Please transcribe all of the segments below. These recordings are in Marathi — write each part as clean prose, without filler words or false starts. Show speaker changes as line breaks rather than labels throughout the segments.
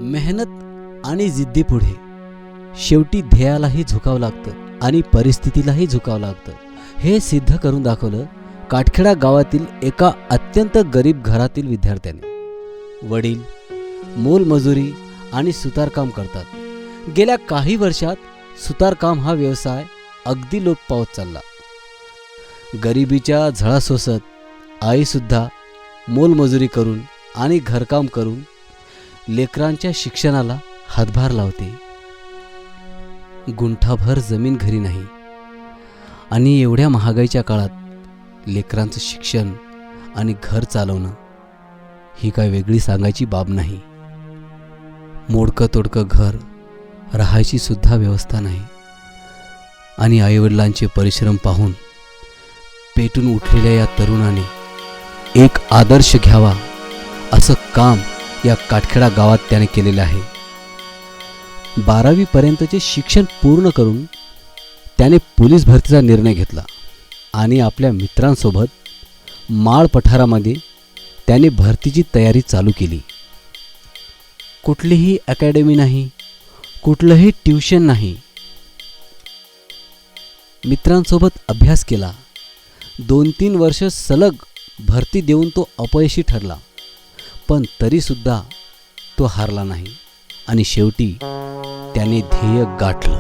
मेहनत आणि जिद्दीपुढे शेवटी ध्येयालाही झुकावं लागतं आणि परिस्थितीलाही झुकावं लागतं. हे सिद्ध करून दाखवलं काटखेडा गावातील एका अत्यंत गरीब घरातील विद्यार्थ्याने. वडील मोलमजुरी आणि सुतारकाम करतात. गेल्या काही वर्षात सुतारकाम हा व्यवसाय अगदी लोप पावत चालला. गरिबीच्या झळा सोसत आईसुद्धा मोलमजुरी करून आणि घरकाम करून लेकरांच्या शिक्षणाला हातभार लावते. गुंठाभर जमीन घरी नाही आणि एवढ्या महागाईच्या काळात लेकरांचं शिक्षण आणि घर चालवणं ही काय वेगळी सांगायची बाब नाही. मोडकं तोडकं घर, राहायची सुद्धा व्यवस्था नाही आणि आईवडिलांचे परिश्रम पाहून पेटून उठलेल्या या तरुणाने एक आदर्श घ्यावा असं काम या काटखेडा गावात त्याने केलेलं आहे. 12वी पर्यंतचे शिक्षण पूर्ण करून त्याने पोलीस भरतीचा निर्णय घेतला आणि आपल्या मित्रांसोबत माळ पठारामध्ये त्याने भरतीची तयारी चालू केली. कुठलीही अकॅडमी नाही, कुठलंही ट्युशन नाही. मित्रांसोबत अभ्यास केला. 2-3 वर्ष सलग भरती देऊन तो अपयशी ठरला, पण तरीसुद्धा तो हारला नाही आणि शेवटी त्याने ध्येय गाठलं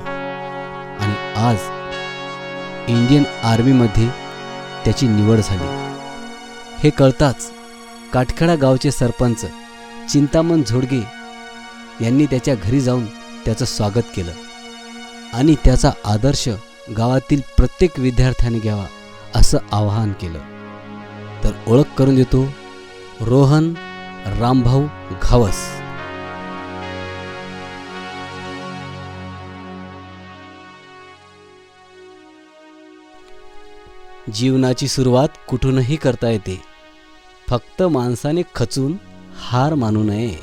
आणि आज इंडियन आर्मीमध्ये त्याची निवड झाली. हे कळताच काटखेडा गावचे सरपंच चिंतामण झोडगे यांनी त्याच्या घरी जाऊन त्याचं स्वागत केलं आणि त्याचा आदर्श गावातील प्रत्येक विद्यार्थ्याने घ्यावा असं आवाहन केलं. तर ओळख करून देतो रोहन रामभाऊ घावस. जीवनाची सुरुवात कुठूनही करता येते, फक्त माणसाने खचून हार मानू नये.